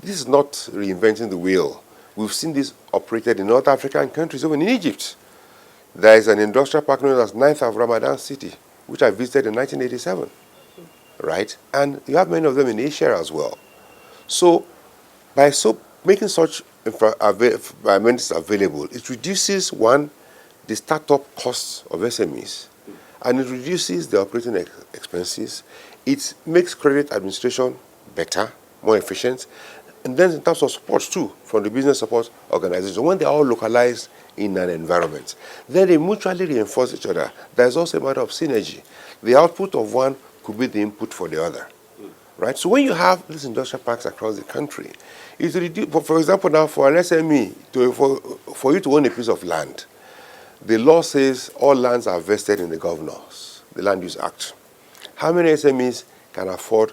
This is not reinventing the wheel. We've seen this operated in North African countries, even in Egypt. There is an industrial park known as 9th of Ramadan City, which I visited in 1987, right? And you have many of them in Asia as well. So by making such environments available, it reduces, one, the startup costs of SMEs, and it reduces the operating expenses. It makes credit administration better, more efficient, and then in terms of support too, from the business support organization, when they are all localized in an environment, then they mutually reinforce each other. There's also a matter of synergy. The output of one could be the input for the other, right? So when you have these industrial parks across the country, it reduces, for example, now for an SME, for you to own a piece of land, the law says all lands are vested in the governors, the Land Use Act. How many SMEs can afford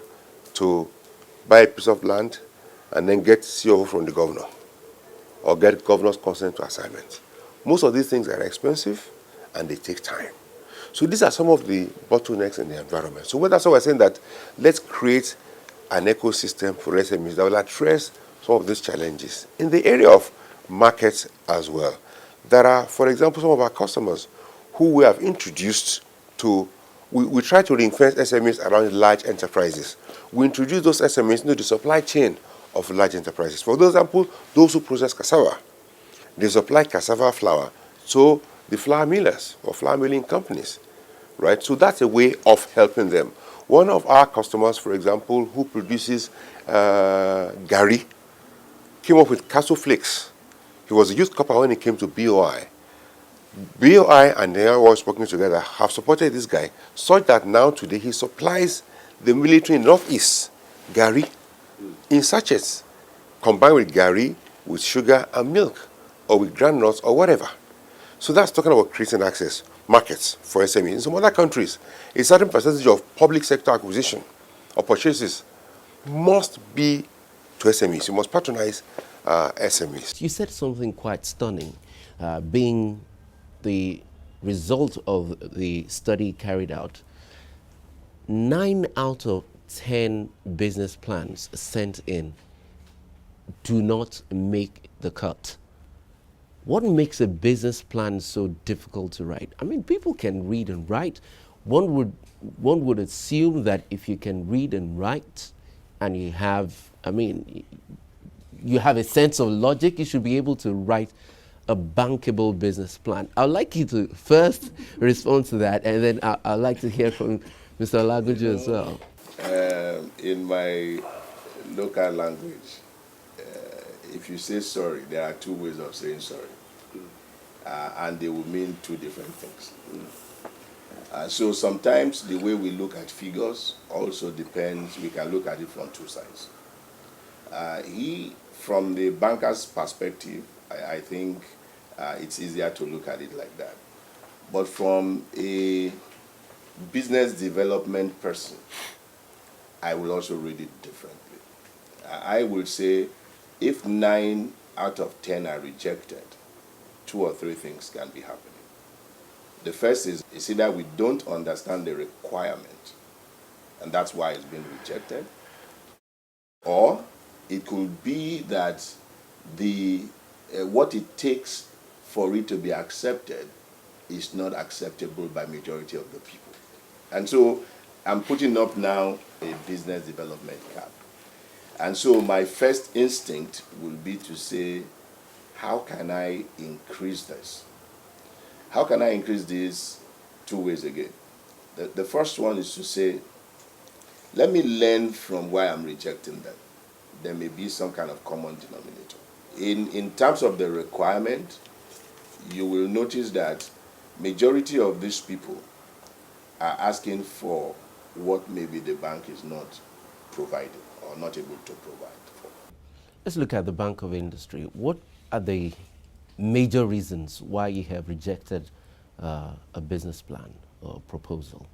to buy a piece of land and then get CO from the governor or get governor's consent to assignment? Most of these things are expensive and they take time. So these are some of the bottlenecks in the environment. So that's why we're saying that let's create an ecosystem for SMEs that will address some of these challenges. In the area of markets as well, there are, for example, some of our customers who we have introduced to, we try to reinforce SMEs around large enterprises. We introduce those SMEs into the supply chain of large enterprises. For example, those who process cassava, they supply cassava flour to the flour millers or flour milling companies, right? So that's a way of helping them. One of our customers, for example, who produces gari, came up with castle flakes. He was a youth copper when he came to BOI. BOI and they are all working together have supported this guy such that now today he supplies the military in Northeast gari in sachets, combined with gari, with sugar and milk, or with granules or whatever. So that's talking about creating access, markets for SMEs. In some other countries, a certain percentage of public sector acquisition or purchases must be to SMEs. You must patronize SMEs. You said something quite stunning, being the result of the study carried out. 9 out of 10 business plans sent in do not make the cut. What makes a business plan so difficult to write? I mean, people can read and write. One would assume that if you can read and write and you have, you have a sense of logic, you should be able to write a bankable business plan. I'd like you to first respond to that, and then I'd like to hear from Mr. Olagunju as well. In my local language, if you say sorry, there are 2 ways of saying sorry. And they will mean 2 different things. So sometimes the way we look at figures also depends, we can look at it from 2 sides. From the banker's perspective, I think it's easier to look at it like that. But from a business development person, I will also read it differently. I will say if 9 out of 10 are rejected, 2 or 3 things can be happening. The first is either we don't understand the requirement, and that's why it's being rejected, or it could be that what it takes for it to be accepted is not acceptable by majority of the people. And so I'm putting up now a business development cap. And so my first instinct will be to say, how can I increase this? How can I increase this 2 ways again? The first one is to say, let me learn from why I'm rejecting them. There may be some kind of common denominator. In terms of the requirement, you will notice that majority of these people are asking for what maybe the bank is not providing or not able to provide for. Let's look at the Bank of Industry. What are the major reasons why you have rejected a business plan or proposal?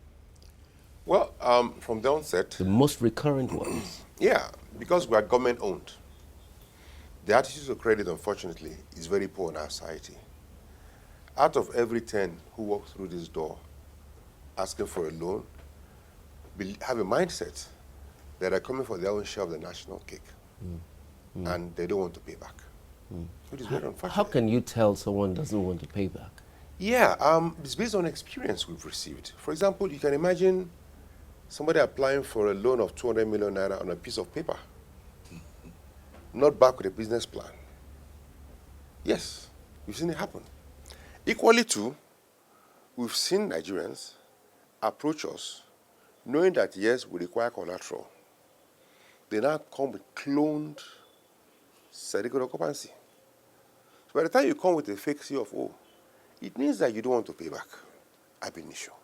Well, from the onset, The most recurrent ones. yeah, because we are government owned. The attitude to credit, unfortunately, is very poor in our society. Out of every 10 who walk through this door asking for a loan, have a mindset that are coming for their own share of the national cake. and they don't want to pay back, which is very unfortunate. How can you tell someone doesn't want to pay back? Yeah, it's based on experience we've received. For example, you can imagine somebody applying for a loan of 200 million naira on a piece of paper, not back with a business plan. Yes, we've seen it happen. Equally too, we've seen Nigerians approach us knowing that, yes, we require collateral. They now come with cloned certificate of occupancy. So by the time you come with a fake CFO, it means that you don't want to pay back ab initio.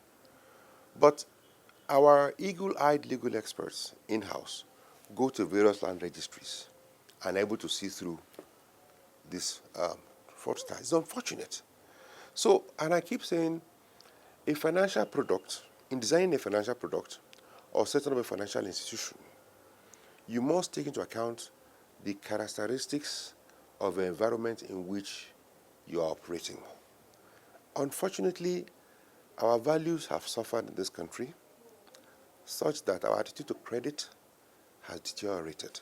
But our eagle-eyed legal experts in-house go to various land registries and are able to see through this fraudster. It's unfortunate. So, and I keep saying, a financial product, in designing a financial product or setting up a financial institution, you must take into account the characteristics of the environment in which you are operating. Unfortunately, our values have suffered in this country such that our attitude to credit has deteriorated.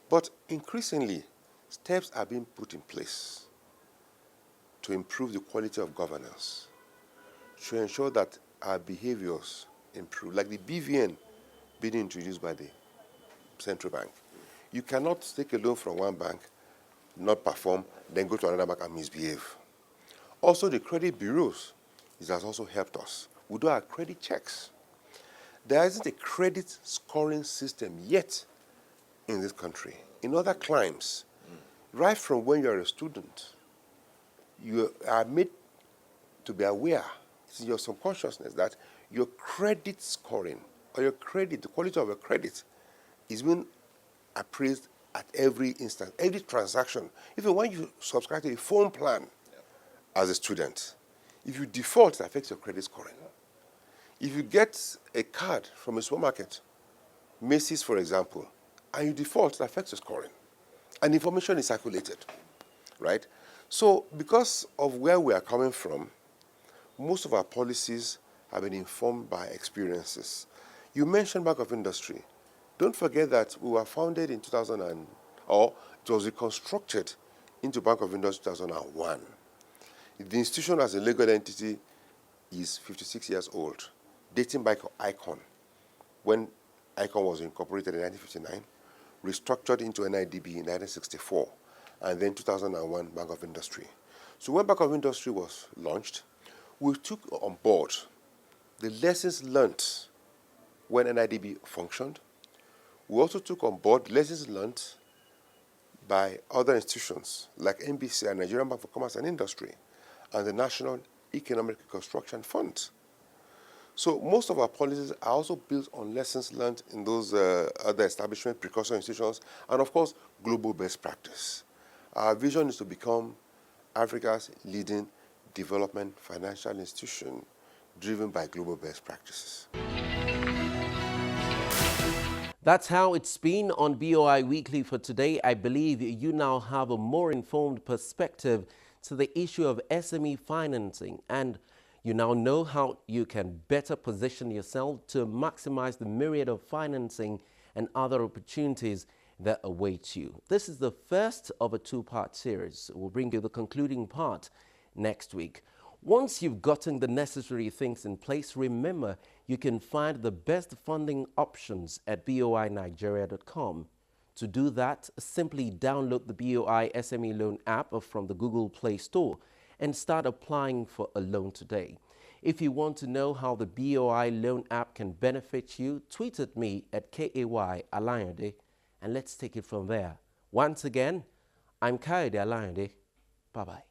But increasingly, steps are being put in place to improve the quality of governance, to ensure that our behaviors improve, like the BVN being introduced by the central bank. You cannot take a loan from one bank, not perform, then go to another bank and misbehave. Also, the credit bureaus, it has also helped us. We do our credit checks. There isn't a credit scoring system yet in this country. In other climes, right from when you're a student, you are made to be aware, it's in your subconsciousness, that your credit scoring or your credit, the quality of your credit, is being appraised at every instance, every transaction. Even when you subscribe to a phone plan as a student, if you default, it affects your credit scoring. If you get a card from a supermarket, Macy's for example, and you default, it affects your scoring. And information is circulated, right? So because of where we are coming from, most of our policies have been informed by experiences. You mentioned Bank of Industry. Don't forget that we were founded in 2000 or it was reconstructed into Bank of Industry 2001. The institution as a legal entity is 56 years old, dating back to ICON, when ICON was incorporated in 1959, restructured into NIDB in 1964, and then 2001 Bank of Industry. So when Bank of Industry was launched, we took on board the lessons learned when NIDB functioned. We also took on board lessons learned by other institutions like NBC and Nigerian Bank for Commerce and Industry and the National Economic Reconstruction Fund. So most of our policies are also built on lessons learned in those other establishment, precursor institutions, and of course, global best practice. Our vision is to become Africa's leading development financial institution driven by global best practices. That's how it's been on BOI Weekly for today. I believe you now have a more informed perspective to the issue of SME financing, and you now know how you can better position yourself to maximize the myriad of financing and other opportunities that await you. This is the first of a two-part series. We'll bring you the concluding part next week. Once you've gotten the necessary things in place, remember you can find the best funding options at boinigeria.com. To do that, simply download the BOI SME Loan app from the Google Play Store and start applying for a loan today. If you want to know how the BOI Loan app can benefit you, tweet at me at KAY and let's take it from there. Once again, I'm Kayode Alayande. Bye-bye.